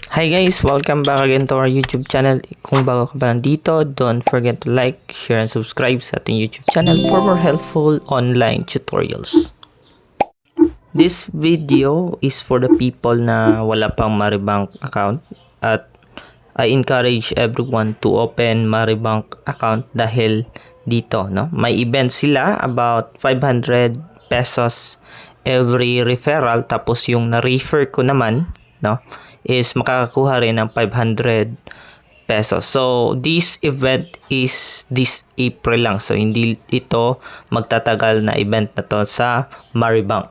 Hi guys, welcome back again to our YouTube channel. Kung bago ka pa lang dito, don't forget to like, share, and subscribe sa ating YouTube channel for more helpful online tutorials. This video is for the people na wala pang Maribank account, at I encourage everyone to open Maribank account dahil dito, no? May event sila about 500 pesos every referral, tapos yung na-refer ko naman, no, is makakakuha rin ng 500 pesos. So, this event is this April lang. So, hindi ito magtatagal na event na to sa Maribank.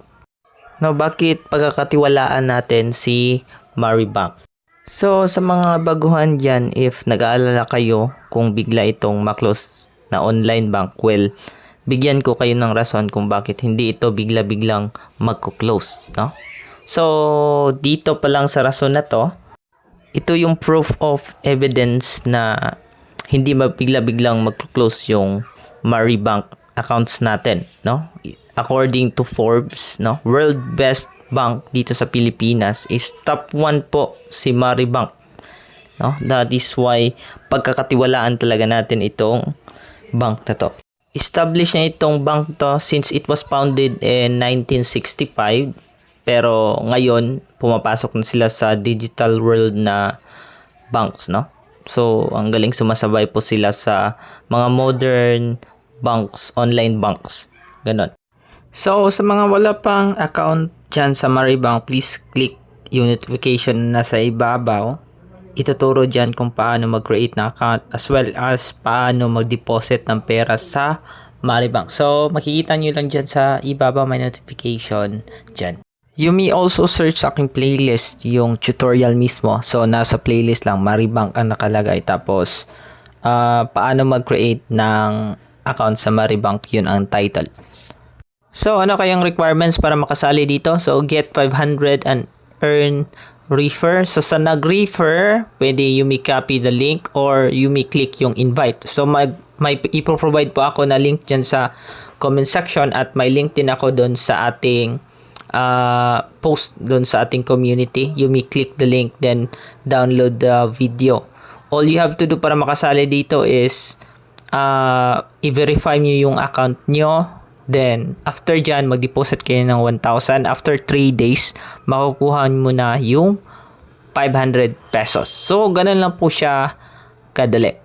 No, bakit pagkakatiwalaan natin si Maribank? So, sa mga baguhan dyan, if nag-aalala kayo kung bigla itong ma-close na online bank, well, bigyan ko kayo ng rason kung bakit hindi ito bigla-biglang magko-close, no? So, dito pa lang sa rason na to, ito yung proof of evidence na hindi mabigla-biglang magko-close yung Maribank accounts natin, no? According to Forbes, no, world best bank dito sa Pilipinas is top 1 po si Maribank, no? That is why pagkakatiwalaan talaga natin itong bank na to. Established na itong bank to since it was founded in 1965, pero ngayon pumapasok na sila sa digital world na banks, no? So, ang galing, sumasabay po sila sa mga modern banks, online banks. Ganon. So, sa mga wala pang account dyan sa Maribank, please click yung notification na nasa ibabaw. Ituturo dyan kung paano mag-create na account as well as paano mag-deposit ng pera sa Maribank. So, makikita nyo lang dyan sa ibabaw, may notification dyan. You may also search sa aking playlist yung tutorial mismo. So, nasa playlist lang, Maribank ang nakalagay. Tapos, paano mag-create ng account sa Maribank, yun ang title. So, ano kayang requirements para makasali dito? So, get 500 and earn refer. So, sa nag-refer, pwede you may copy the link or you may click yung invite. So, may ipoprovide po ako na link dyan sa comment section, at may link din ako doon sa ating post doon sa ating community. You may click the link, then download the video. All you have to do para makasali dito is i-verify nyo yung account nyo. Then, after dyan, mag-deposit kayo ng 1,000. After 3 days, makukuha mo na yung 500 pesos. So, ganun lang po siya kadali.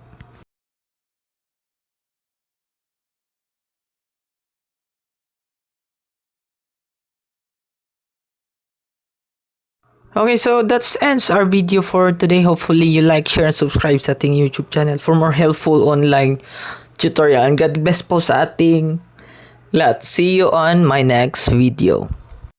Okay, so that ends our video for today. Hopefully, you like, share, and subscribe sa ating YouTube channel for more helpful online tutorial. And God bless po sa ating lahat. See you on my next video.